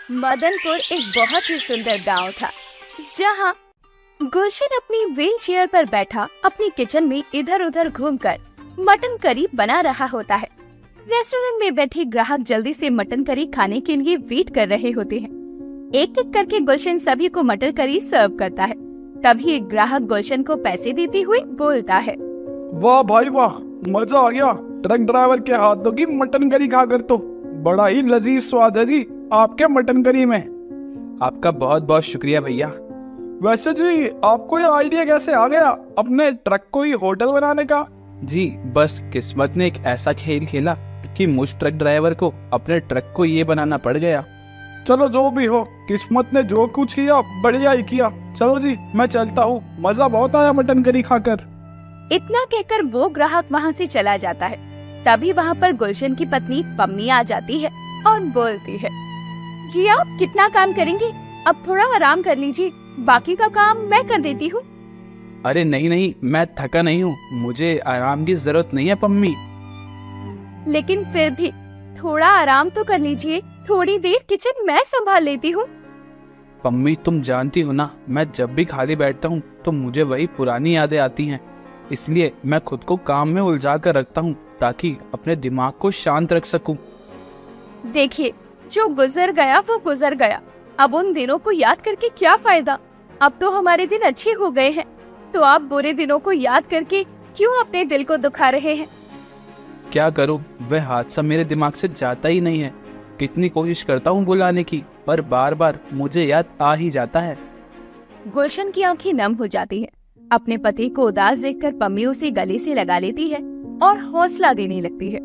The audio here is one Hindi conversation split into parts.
मदनपुर एक बहुत ही सुंदर गांव था, जहां गुलशन अपनी व्हील चेयर पर बैठा अपनी किचन में इधर उधर घूमकर मटन करी बना रहा होता है। रेस्टोरेंट में बैठे ग्राहक जल्दी से मटन करी खाने के लिए वेट कर रहे होते हैं। एक एक करके गुलशन सभी को मटन करी सर्व करता है। तभी एक ग्राहक गुलशन को पैसे देते हुए बोलता है, वाह भाई वाह, मजा आ गया। ट्रक ड्राइवर के हाथों की मटन करी खाकर तो बड़ा ही लजीज स्वाद है जी आपके मटन करी में। आपका बहुत बहुत शुक्रिया भैया। वैसे जी आपको ये आइडिया कैसे आ गया अपने ट्रक को ही होटल बनाने का? जी बस किस्मत ने एक ऐसा खेल खेला कि मुझ ट्रक ड्राइवर को अपने ट्रक को ये बनाना पड़ गया। चलो जो भी हो, किस्मत ने जो कुछ किया बढ़िया ही किया। चलो जी मैं चलता हूँ, मजा बहुत आया मटन करी खाकर। इतना कहकर वो ग्राहक वहाँ से चला जाता है। तभी वहाँ पर गुलशन की पत्नी पम्मी आ जाती है और बोलती है, जी आप कितना काम करेंगी, अब थोड़ा आराम कर लीजिए, बाकी का काम मैं कर देती हूँ। अरे नहीं नहीं, मैं थका नहीं हूँ, मुझे आराम की जरूरत नहीं है पम्मी। लेकिन फिर भी थोड़ा आराम तो कर लीजिए, थोड़ी देर किचन मैं संभाल लेती हूँ। पम्मी तुम जानती हो ना, मैं जब भी खाली बैठता हूँ तो मुझे वही पुरानी यादें आती हैं, इसलिए मैं खुद को काम में उलझा कर रखता हूँ ताकि अपने दिमाग को शांत रख सकूं। देखिए, जो गुजर गया वो गुजर गया, अब उन दिनों को याद करके क्या फायदा। अब तो हमारे दिन अच्छे हो गए हैं, तो आप बुरे दिनों को याद करके क्यों अपने दिल को दुखा रहे हैं? क्या करूं, वह हादसा मेरे दिमाग से जाता ही नहीं है। कितनी कोशिश करता हूं बुलाने की, पर बार बार मुझे याद आ ही जाता है। गुलशन की आंखें नम हो जाती है। अपने पति को उदास देखकर पम्मी उसे गले से लगा लेती है और हौसला देने लगती है।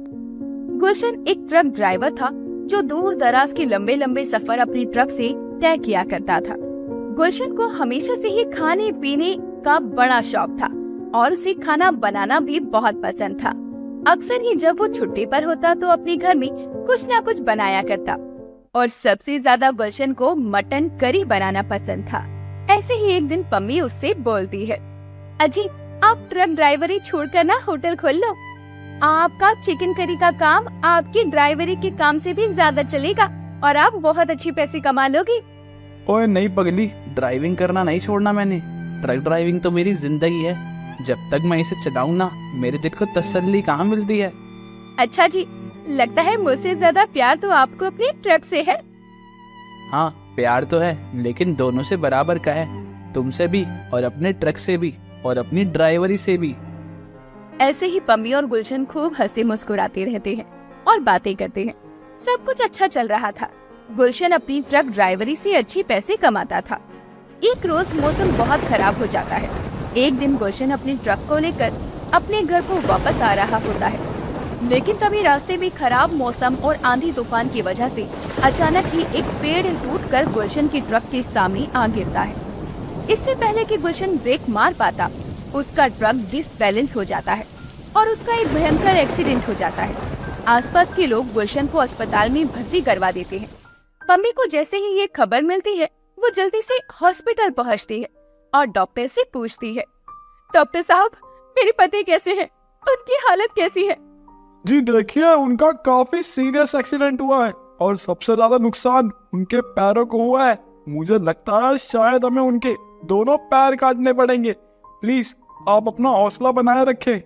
गुलशन एक ट्रक ड्राइवर था जो दूर दराज के लंबे लंबे सफर अपने ट्रक से तय किया करता था। गुलशन को हमेशा से ही खाने पीने का बड़ा शौक था और उसे खाना बनाना भी बहुत पसंद था। अक्सर ही जब वो छुट्टी पर होता तो अपने घर में कुछ न कुछ बनाया करता और सबसे ज्यादा गुलशन को मटन करी बनाना पसंद था। ऐसे ही एक दिन पम्मी उससे बोलती है, अजी आप ट्रक ड्राइवरी छोड़कर ना होटल खोल लो, आपका चिकन करी का काम आपकी ड्राइवरी के काम से भी ज्यादा चलेगा और आप बहुत अच्छी पैसे कमा लोगी। ओए नहीं पगली, ड्राइविंग करना नहीं छोड़ना मैंने। ट्रक ड्राइविंग तो मेरी जिंदगी है, जब तक मैं इसे चलाऊं ना मेरे दिल को तसल्ली कहाँ मिलती है। अच्छा जी, लगता है मुझसे ज्यादा प्यार तो आपको अपने ट्रक से है। हाँ प्यार तो है, लेकिन दोनों से बराबर का है, तुमसे भी और अपने ट्रक से भी और अपनी ड्राइवरी से भी। ऐसे ही पम्मी और गुलशन खूब हंसे मुस्कुराते रहते हैं और बातें करते हैं। सब कुछ अच्छा चल रहा था। गुलशन अपनी ट्रक ड्राइवरी से अच्छे पैसे कमाता था। एक रोज मौसम बहुत खराब हो जाता है। एक दिन गुलशन अपने ट्रक को लेकर अपने घर को वापस आ रहा होता है, लेकिन तभी रास्ते में खराब मौसम और आंधी तूफान की वजह से अचानक ही एक पेड़ टूटकर गुलशन की ट्रक के सामने आ गिरता है। इससे पहले कि गुलशन ब्रेक मार पाता, उसका ट्रक डिसबैलेंस हो जाता है और उसका एक भयंकर एक्सीडेंट हो जाता है। आसपास के लोग गुलशन को अस्पताल में भर्ती करवा देते हैं। पम्मी को जैसे ही ये खबर मिलती है, वो जल्दी से हॉस्पिटल पहुंचती है और डॉक्टर से पूछती है, डॉक्टर साहब मेरे पति कैसे हैं? उनकी हालत कैसी है? जी देखिए, उनका काफी सीरियस एक्सीडेंट हुआ है और सबसे ज्यादा नुकसान उनके पैरों को हुआ है। मुझे लगता है शायद हमें उनके दोनों पैर काटने पड़ेंगे। प्लीज आप अपना हौसला बनाए रखें।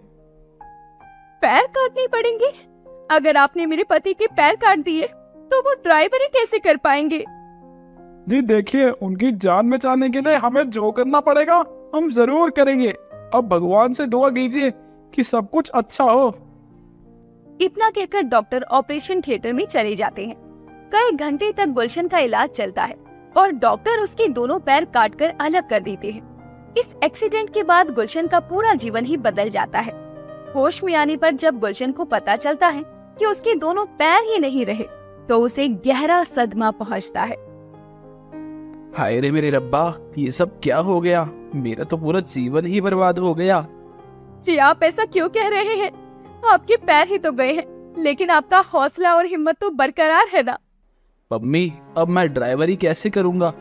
पैर काटने पड़ेंगे? अगर आपने मेरे पति के पैर काट दिए तो वो ड्राइवरी कैसे कर पाएंगे? जी देखिए, उनकी जान बचाने के लिए हमें जो करना पड़ेगा हम जरूर करेंगे। अब भगवान से दुआ कीजिए कि सब कुछ अच्छा हो। इतना कहकर डॉक्टर ऑपरेशन थिएटर में चले जाते हैं। कई घंटे तक गुलशन का इलाज चलता है और डॉक्टर उसके दोनों पैर काटकर अलग कर देते हैं। इस एक्सीडेंट के बाद गुलशन का पूरा जीवन ही बदल जाता है। होश में आने पर जब गुलशन को पता चलता है कि उसके दोनों पैर ही नहीं रहे, तो उसे गहरा सदमा पहुंचता है। हाय रे मेरे रब्बा, ये सब क्या हो गया? मेरा तो पूरा जीवन ही बर्बाद हो गया। जी आप ऐसा क्यों कह रहे हैं? आपके पैर ही तो गए हैं, लेकिन आपका हौसला और हिम्मत तो बरकरार है ना। पम्मी अब मैं ड्राइवरी कैसे करूंगा?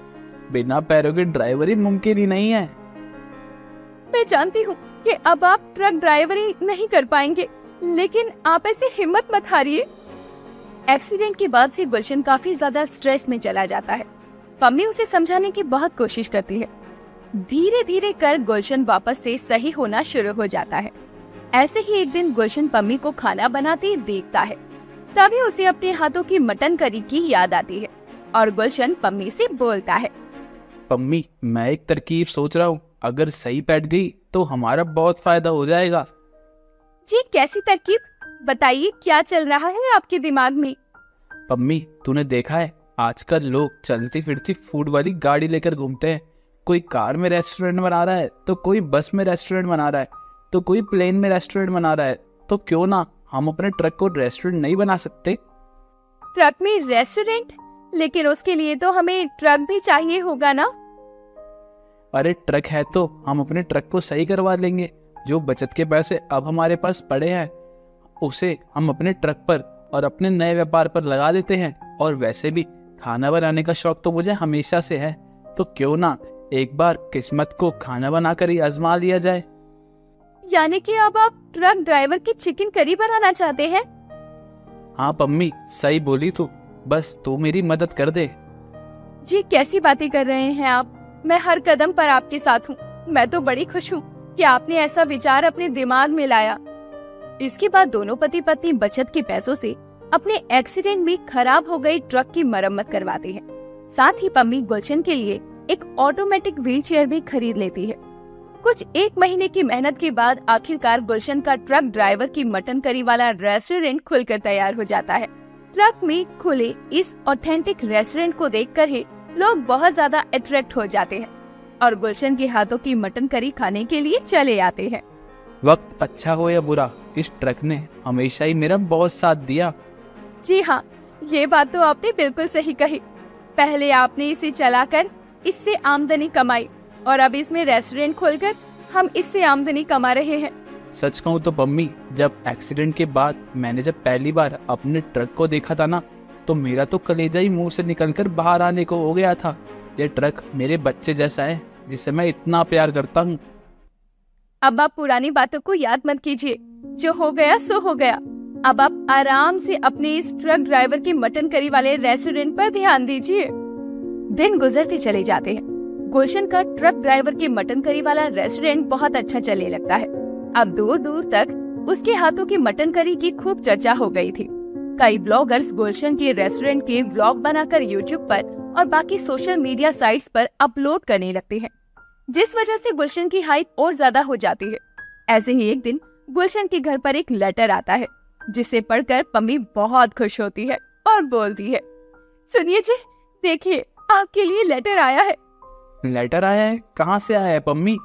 बिना पैरों के ड्राइवरी मुमकिन ही नहीं है। मैं जानती हूँ कि अब आप ट्रक ड्राइवरी नहीं कर पाएंगे, लेकिन आप ऐसी हिम्मत मत हारिए। एक्सीडेंट के बाद से गुलशन काफी ज्यादा स्ट्रेस में चला जाता है। पम्मी उसे समझाने की बहुत कोशिश करती है। धीरे धीरे कर गुलशन वापस से सही होना शुरू हो जाता है। ऐसे ही एक दिन गुलशन पम्मी को खाना बनाते देखता है। तभी उसे अपने हाथों की मटन करी की याद आती है और गुलशन पम्मी से बोलता है, पम्मी मैं एक तरकीब सोच रहा हूँ, अगर सही बैठ गई तो हमारा बहुत फायदा हो जाएगा। जी कैसी तरकीब, बताइए क्या चल रहा है आपके दिमाग में? पम्मी तूने देखा है आजकल लोग चलती फिरती फूड वाली गाड़ी लेकर घूमते हैं। कोई कार में रेस्टोरेंट बना रहा है, तो कोई बस में रेस्टोरेंट बना रहा है, तो कोई प्लेन में रेस्टोरेंट बना रहा है। तो क्यों ना हम अपने ट्रक को रेस्टोरेंट नहीं बना सकते? ट्रक में रेस्टोरेंट? लेकिन उसके लिए तो हमें ट्रक भी चाहिए होगा ना? अरे ट्रक है तो हम अपने ट्रक को सही करवा लेंगे। जो बचत के पैसे अब हमारे पास पड़े हैं उसे हम अपने ट्रक पर और अपने नए व्यापार पर लगा देते हैं। और वैसे भी खाना बनाने का शौक तो मुझे हमेशा से है, तो क्यों ना एक बार किस्मत को खाना बनाकर ही आजमा लिया जाए। यानी कि अब आप ट्रक ड्राइवर की चिकन करी बनाना चाहते हैं? हाँ पम्मी सही बोली तू, बस तू मेरी मदद कर दे। जी कैसी बातें कर रहे हैं आप, मैं हर कदम पर आपके साथ हूँ। मैं तो बड़ी खुश हूँ कि आपने ऐसा विचार अपने दिमाग में लाया। इसके बाद दोनों पति पत्नी बचत के पैसों से अपने एक्सीडेंट में खराब हो गई ट्रक की मरम्मत करवाते हैं। साथ ही पम्मी गुलशन के लिए एक ऑटोमेटिक व्हीलचेयर भी खरीद लेती है। कुछ 1 महीने की मेहनत के बाद आखिरकार गुलशन का ट्रक ड्राइवर की मटन करी वाला रेस्टोरेंट खुलकर तैयार हो जाता है। ट्रक में खुले इस ऑथेंटिक रेस्टोरेंट को देखकर ही लोग बहुत ज्यादा अट्रैक्ट हो जाते हैं और गुलशन के हाथों की मटन करी खाने के लिए चले आते हैं। वक्त अच्छा हो या बुरा, इस ट्रक ने हमेशा ही मेरा बहुत साथ दिया। जी हाँ, ये बात तो आपने बिल्कुल सही कही। पहले आपने इसे चलाकर इससे आमदनी कमाई और अब इसमें रेस्टोरेंट खोलकर हम इससे आमदनी कमा रहे हैं। सच कहूँ तो पम्मी, जब एक्सीडेंट के बाद मैंने जब पहली बार अपने ट्रक को देखा था ना, तो मेरा तो कलेजा ही मुंह से निकलकर बाहर आने को हो गया था। ये ट्रक मेरे बच्चे जैसा है जिसे मैं इतना प्यार करता हूँ। अब आप पुरानी बातों को याद मत कीजिए, जो हो गया सो हो गया। अब आप आराम से अपने इस ट्रक ड्राइवर के मटन करी वाले रेस्टोरेंट पर ध्यान दीजिए। दिन गुजरते चले जाते हैं। गुलशन का ट्रक ड्राइवर के मटन करी वाला रेस्टोरेंट बहुत अच्छा चलने लगता है। अब दूर दूर तक उसके हाथों की मटन करी की खूब चर्चा हो गई थी। कई ब्लॉगर्स गुलशन के रेस्टोरेंट के व्लॉग बनाकर यूट्यूब पर और बाकी सोशल मीडिया साइट्स पर अपलोड करने लगते हैं, जिस वजह से गुलशन की हाइप और ज्यादा हो जाती है। ऐसे ही एक दिन गुलशन के घर पर एक लेटर आता है, जिसे पढ़कर पम्मी बहुत खुश होती है और बोलती है, सुनिए जी, देखिए आपके लिए लेटर आया है। लेटर आया है? कहाँ से आया है पम्मी?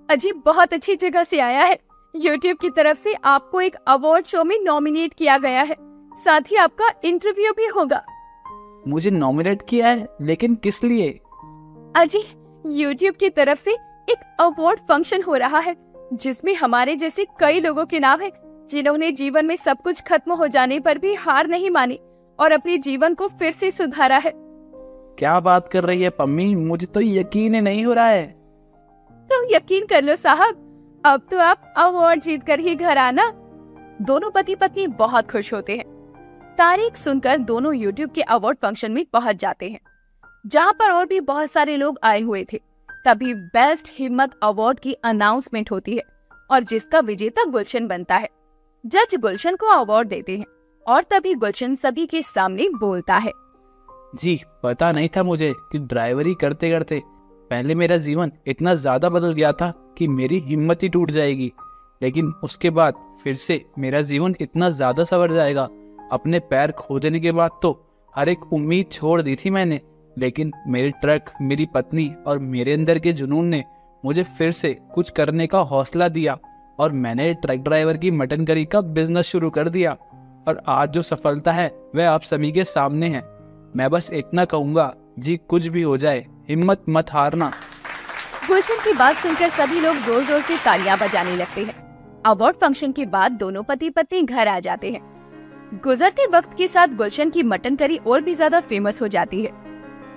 अजीब, बहुत अच्छी जगह से आया है। यूट्यूब की तरफ से आपको एक अवार्ड शो में नॉमिनेट किया गया है, साथ ही आपका इंटरव्यू भी होगा। मुझे नॉमिनेट किया है? लेकिन किस लिए? अजी, यूट्यूब की तरफ से एक अवार्ड फंक्शन हो रहा है, जिसमें हमारे जैसे कई लोगों के नाम है, जिन्होंने जीवन में सब कुछ खत्म हो जाने पर भी हार नहीं मानी और अपने जीवन को फिर से सुधारा है। क्या बात कर रही है पम्मी, मुझे तो यकीन ही नहीं हो रहा है। तो यकीन कर लो साहब, अब तो आप अवार्ड जीत कर ही घर आना। दोनों पति पत्नी बहुत खुश होते हैं। तारीख सुनकर दोनों यूट्यूब के अवार्ड फंक्शन में पहुंच जाते हैं, जहां पर और भी बहुत सारे लोग आए हुए थे। तभी बेस्ट हिम्मत अवार्ड की अनाउंसमेंट होती है और जिसका विजेता गुलशन बनता है। जज गुलशन को अवार्ड देते हैं और तभी गुलशन सभी के सामने बोलता है, जी पता नहीं था मुझे कि ड्राइवरी करते करते पहले मेरा जीवन इतना ज्यादा बदल गया था कि मेरी हिम्मत ही टूट जाएगी, लेकिन उसके बाद फिर से मेरा जीवन इतना ज्यादा संवर जाएगा। अपने पैर खो देने के बाद तो हर एक उम्मीद छोड़ दी थी मैंने, लेकिन मेरे ट्रक, मेरी पत्नी और मेरे अंदर के जुनून ने मुझे फिर से कुछ करने का हौसला दिया और मैंने ट्रक ड्राइवर की मटन करी का बिजनेस शुरू कर दिया। और आज जो सफलता है वह आप सभी के सामने है। मैं बस इतना कहूँगा, जी कुछ भी हो जाए हिम्मत मत हारना। गुलशन की बात सुनकर सभी लोग जोर जोर से तालियां बजाने लगते हैं। अवार्ड फंक्शन के बाद दोनों पति पत्नी घर आ जाते हैं। गुजरते वक्त के साथ गुलशन की मटन करी और भी ज्यादा फेमस हो जाती है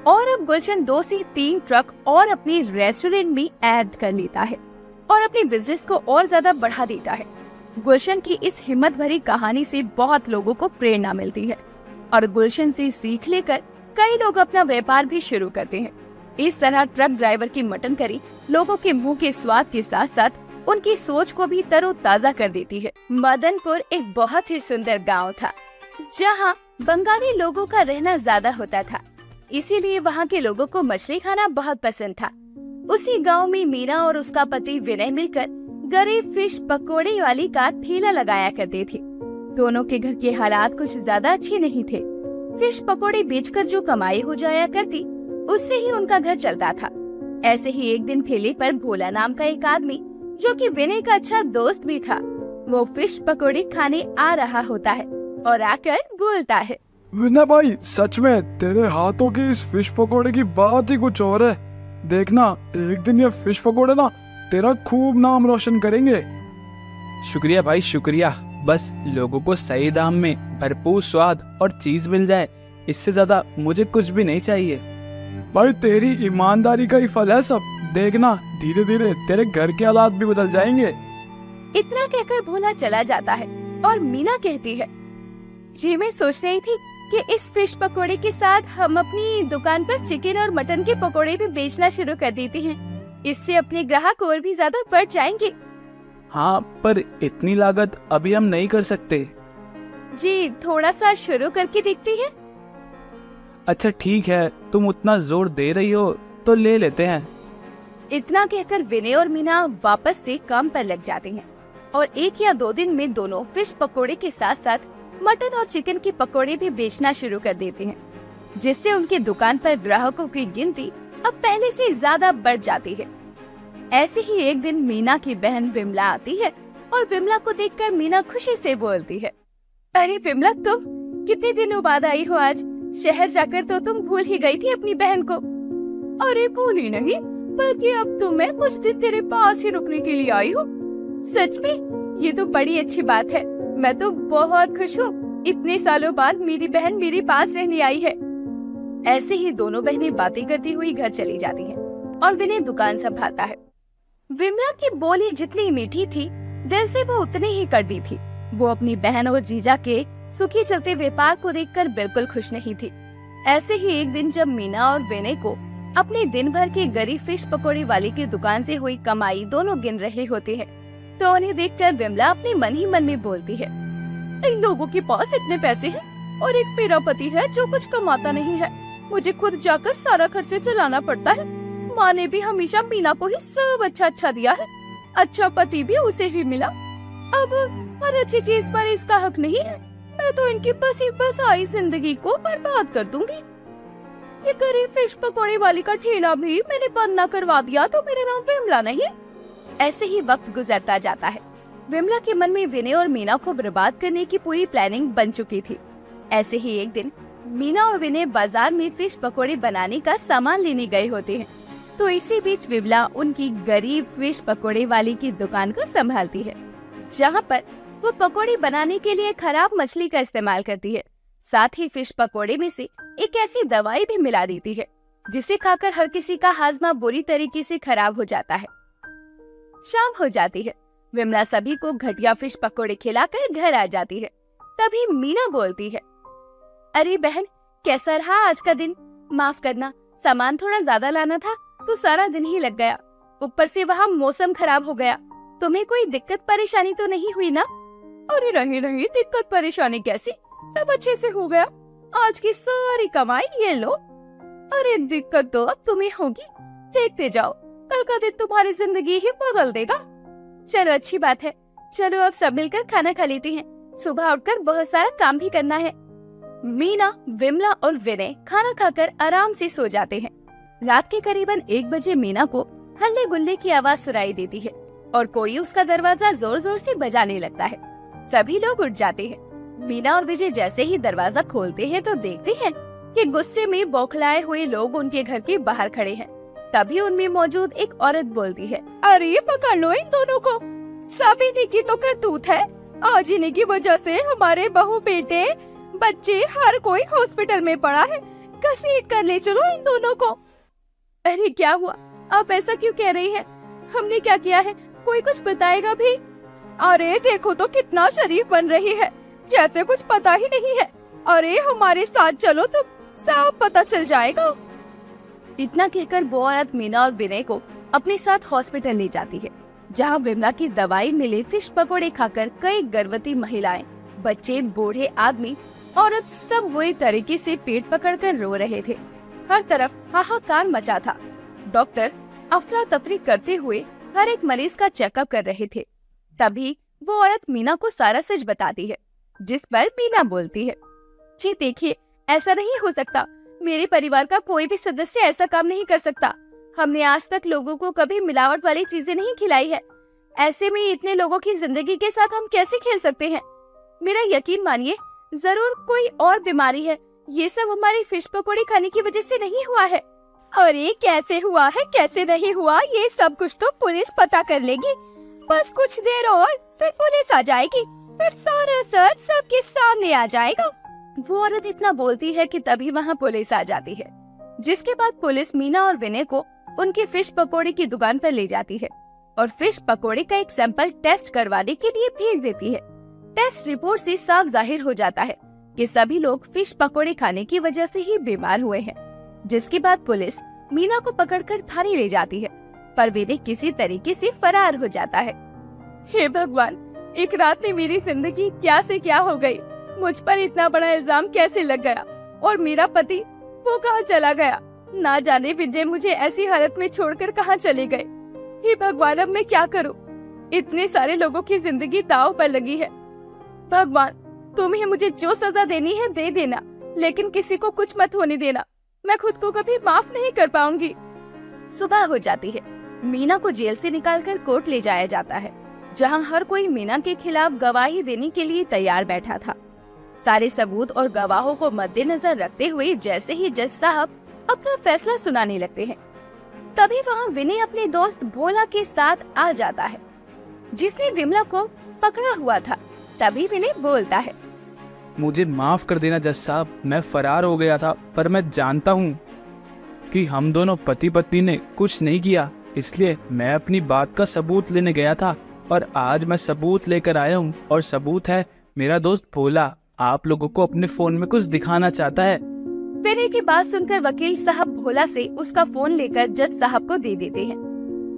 और अब गुलशन 2 से 3 ट्रक और अपने रेस्टोरेंट में ऐड कर लेता है और अपने बिजनेस को और ज्यादा बढ़ा देता है। गुलशन की इस हिम्मत भरी कहानी से बहुत लोगों को प्रेरणा मिलती है और गुलशन से सीख लेकर कई लोग अपना व्यापार भी शुरू करते हैं। इस तरह ट्रक ड्राइवर की मटन करी लोगों के मुंह के स्वाद के साथ साथ उनकी सोच को भी तरोताजा कर देती है। मदनपुर एक बहुत ही सुंदर गांव था, जहां बंगाली लोगों का रहना ज्यादा होता था, इसीलिए वहां के लोगों को मछली खाना बहुत पसंद था। उसी गांव में मीना और उसका पति विनय मिलकर गरीब फिश पकोड़े वाली का ठेला लगाया करते थे। दोनों के घर के हालात कुछ ज्यादा अच्छे नहीं थे। फिश पकोड़े बेचकर जो कमाई हो जाया करती, उससे ही उनका घर चलता था। ऐसे ही एक दिन ठेले पर भोला नाम का एक आदमी, जो कि विनय का अच्छा दोस्त भी था, वो फिश पकोड़े खाने आ रहा होता है और आकर बोलता है, विनय भाई, सच में तेरे हाथों की इस फिश पकोड़े की बात ही कुछ और है। देखना, एक दिन ये फिश पकोड़े ना तेरा खूब नाम रोशन करेंगे। शुक्रिया भाई, शुक्रिया। बस लोगों को सही दाम में भरपूर स्वाद और चीज मिल जाए, इससे ज्यादा मुझे कुछ भी नहीं चाहिए। भाई, तेरी ईमानदारी का ही फल है सब। देखना, धीरे धीरे तेरे घर के हालात भी बदल जाएंगे। इतना कहकर भोला चला जाता है और मीना कहती है, जी मैं सोच रही थी कि इस फिश पकोड़े के साथ हम अपनी दुकान पर चिकन और मटन के पकोड़े भी बेचना शुरू कर देते हैं। इससे अपने ग्राहक और भी ज्यादा बढ़ जाएंगे। हाँ, पर इतनी लागत अभी हम नहीं कर सकते। जी, थोड़ा सा शुरू करके देखते हैं। अच्छा ठीक है, तुम उतना जोर दे रही हो तो ले लेते हैं। इतना कहकर विनय और मीना वापस से काम पर लग जाते हैं और 1 या 2 दिन में दोनों फिश पकोड़े के साथ साथ मटन और चिकन के पकोड़े भी बेचना शुरू कर देते हैं, जिससे उनके दुकान पर ग्राहकों की गिनती अब पहले से ज्यादा बढ़ जाती है। ऐसे ही एक दिन मीना की बहन विमला आती है और विमला को देखकर मीना खुशी से बोलती है, अरे विमला, तुम कितने दिनों बाद आई हो आज। शहर जाकर तो तुम भूल ही गई थी अपनी बहन को। अरे भूली नहीं, बल्कि अब तो मैं कुछ दिन तेरे पास ही रुकने के लिए आई हूँ। सच में? ये तो बड़ी अच्छी बात है। मैं तो बहुत खुश हूँ, इतने सालों बाद मेरी बहन मेरे पास रहने आई है। ऐसे ही दोनों बहनें बातें करती हुई घर चली जाती हैं और विनय दुकान संभालता है। विमला की बोली जितनी मीठी थी, दिल से वो उतनी ही कड़वी थी। वो अपनी बहन और जीजा के सुखी चलते व्यापार को देखकर बिल्कुल खुश नहीं थी। ऐसे ही एक दिन जब मीना और विनय को अपने दिन भर के गरीब फिश पकोड़े वाले की दुकान से हुई कमाई दोनों गिन रहे होते हैं, तो उन्हें देखकर विमला अपने मन ही मन में बोलती है, इन लोगों के पास इतने पैसे हैं और एक मेरा पति है जो कुछ कमाता नहीं है। मुझे खुद जाकर सारा खर्चे चलाना पड़ता है। माँ ने भी हमेशा मीना को ही सब अच्छा दिया है। अच्छा पति भी उसे ही मिला। अब हर अच्छी चीज पर इसका हक नहीं है। मैं तो इनकी बस आई जिंदगी को बर्बाद कर दूंगी। ये गरीब फिश पकोड़े वाली का ठेला भी मैंने बंद न करवा दिया तो मेरा नाम विमला नहीं। ऐसे ही वक्त गुजरता जाता है। विमला के मन में विनय और मीना को बर्बाद करने की पूरी प्लानिंग बन चुकी थी। ऐसे ही एक दिन मीना और विनय बाजार में फिश पकोड़े बनाने का सामान लेने गए होते हैं, तो इसी बीच विमला उनकी गरीब फिश पकोड़े वाली की दुकान को संभालती है, जहाँ पर वो पकोड़े बनाने के लिए खराब मछली का इस्तेमाल करती है। साथ ही फिश पकोड़े में से एक ऐसी दवाई भी मिला देती है जिसे खाकर हर किसी का हाजमा बुरी तरीके से खराब हो जाता है। शाम हो जाती है। विमला सभी को घटिया फिश पकोड़े खिलाकर घर आ जाती है। तभी मीना बोलती है, अरे बहन, कैसा रहा आज का दिन? माफ करना, सामान थोड़ा ज्यादा लाना था तो सारा दिन ही लग गया। ऊपर से वहाँ मौसम खराब हो गया। तुम्हें कोई दिक्कत परेशानी तो नहीं हुई ना? अरे नहीं, दिक्कत परेशानी कैसी, सब अच्छे से हो गया। आज की सारी कमाई ये लो। अरे दिक्कत तो अब तुम्हें होगी, देखते जाओ, कल का दिन तुम्हारी जिंदगी ही बदल देगा। चलो अच्छी बात है, चलो अब सब मिलकर खाना खा लेते हैं। सुबह उठकर बहुत सारा काम भी करना है। मीना, विमला और विनय खाना खाकर आराम से सो जाते हैं। रात के करीबन 1 बजे मीना को हल्ले गुल्ले की आवाज सुनाई देती है और कोई उसका दरवाजा जोर जोर से बजाने लगता है। सभी लोग उठ जाते हैं। मीना और विजय जैसे ही दरवाजा खोलते हैं तो देखते हैं कि गुस्से में बौखलाए हुए लोग उनके घर के बाहर खड़े हैं। तभी उनमें मौजूद एक औरत बोलती है, अरे पकड़ लो इन दोनों को, सब इन्हीं की तो करतूत है। आज इन्हीं की वजह से हमारे बहू बेटे बच्चे हर कोई हॉस्पिटल में पड़ा है। घसीट कर ले चलो इन दोनों को। अरे क्या हुआ, आप ऐसा क्यों कह रही हैं? हमने क्या किया है? कोई कुछ बताएगा भी? अरे देखो तो कितना शरीफ बन रही है, जैसे कुछ पता ही नहीं है। अरे हमारे साथ चलो तो सब पता चल जाएगा। इतना कहकर वो औरत मीना और विनय को अपने साथ हॉस्पिटल ले जाती है, जहां विमला की दवाई मिले फिश पकोड़े खाकर कई गर्भवती महिलाएं, बच्चे, बूढ़े आदमी, औरत सब बुरी तरीके से पेट पकड़कर रो रहे थे। हर तरफ हाहाकार मचा था। डॉक्टर अफरा तफरी करते हुए हर एक मरीज का चेकअप कर रहे थे। तभी वो औरत मीना को सारा सच बताती है, जिस पर मीना बोलती है, जी देखिए, ऐसा नहीं हो सकता। मेरे परिवार का कोई भी सदस्य ऐसा काम नहीं कर सकता। हमने आज तक लोगों को कभी मिलावट वाली चीजें नहीं खिलाई है। ऐसे में इतने लोगों की जिंदगी के साथ हम कैसे खेल सकते हैं? मेरा यकीन मानिए, जरूर कोई और बीमारी है। ये सब हमारी फिश पकौड़ी खाने की वजह से नहीं हुआ है। अरे कैसे हुआ है, कैसे नहीं हुआ, ये सब कुछ तो पुलिस पता कर लेगी। बस कुछ देर और फिर पुलिस आ जाएगी, फिर सारा सच सबके सामने आ जाएगा। वो औरत इतना बोलती है कि तभी वहाँ पुलिस आ जाती है, जिसके बाद पुलिस मीना और विनय को उनकी फिश पकौड़ी की दुकान पर ले जाती है और फिश पकौड़ी का एक सैंपल टेस्ट करवाने के लिए भेज देती है। टेस्ट रिपोर्ट से साफ जाहिर हो जाता है कि सभी लोग फिश पकौड़ी खाने की वजह से ही बीमार हुए हैं। जिसके बाद पुलिस मीना को पकड़कर थाने ले जाती है, पर विनय किसी तरीके से फरार हो जाता है। हे भगवान, एक रात में मेरी जिंदगी क्या से क्या हो गई। मुझ पर इतना बड़ा इल्जाम कैसे लग गया, और मेरा पति वो कहाँ चला गया? ना जाने विजय मुझे ऐसी हालत में छोड़कर कहाँ चले गए। हे भगवान, अब मैं क्या करूं? इतने सारे लोगों की जिंदगी दांव पर लगी है। भगवान, तुम्हें मुझे जो सजा देनी है दे देना, लेकिन किसी को कुछ मत होने देना। मैं खुद को कभी माफ नहीं कर पाऊंगी। सुबह हो जाती है। मीना को जेल से निकालकर कोर्ट ले जाया जाता है, जहां हर कोई मीना के खिलाफ गवाही देने के लिए तैयार बैठा था। सारे सबूत और गवाहों को मद्देनजर रखते हुए जैसे ही जज साहब अपना फैसला सुनाने लगते हैं, तभी वहाँ विनय अपने दोस्त भोला के साथ आ जाता है, जिसने विमला को पकड़ा हुआ था। तभी विनय बोलता है, मुझे माफ कर देना जज साहब, मैं फरार हो गया था, पर मैं जानता हूँ कि हम दोनों पति पत्नी ने कुछ नहीं किया, इसलिए मैं अपनी बात का सबूत लेने गया था और आज मैं सबूत लेकर आया हूँ। और सबूत है मेरा दोस्त भोला आप लोगों को अपने फोन में कुछ दिखाना चाहता है। विनय की बात सुनकर वकील साहब भोला से उसका फोन लेकर जज साहब को दे देते हैं।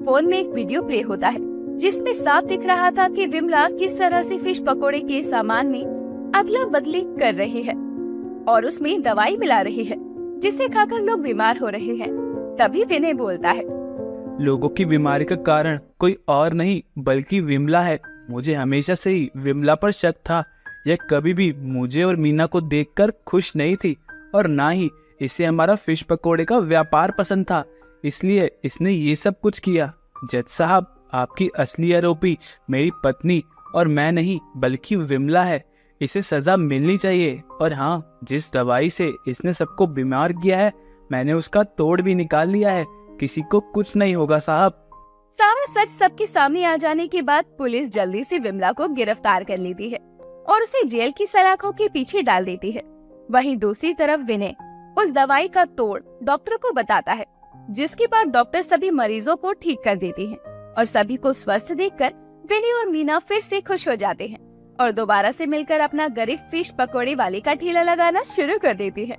फोन में एक वीडियो प्ले होता है, जिसमें साफ दिख रहा था कि विमला किस तरह से फिश पकोड़े के सामान में अदला बदली कर रही है और उसमें दवाई मिला रही है, जिसे खाकर लोग बीमार हो रहे हैं। तभी विनय बोलता है, लोगों की बीमारी का कारण कोई और नहीं बल्कि विमला है। मुझे हमेशा से ही विमला पर शक था। यह कभी भी मुझे और मीना को देखकर खुश नहीं थी और ना ही इसे हमारा फिश पकोड़े का व्यापार पसंद था, इसलिए इसने ये सब कुछ किया। जज साहब, आपकी असली आरोपी मेरी पत्नी और मैं नहीं बल्कि विमला है। इसे सजा मिलनी चाहिए। और हाँ, जिस दवाई से इसने सबको बीमार किया है, मैंने उसका तोड़ भी निकाल लिया है। किसी को कुछ नहीं होगा साहब। सारा सच सबके सामने आ जाने के बाद पुलिस जल्दी से विमला को गिरफ्तार कर लेती है और उसे जेल की सलाखों के पीछे डाल देती है। वहीं दूसरी तरफ विनय उस दवाई का तोड़ डॉक्टर को बताता है, जिसके बाद डॉक्टर सभी मरीजों को ठीक कर देती हैं और सभी को स्वस्थ देखकर विनय और मीना फिर से खुश हो जाते हैं और दोबारा से मिलकर अपना गरीब फिश पकौड़े वाले का ठेला लगाना शुरू कर देती है।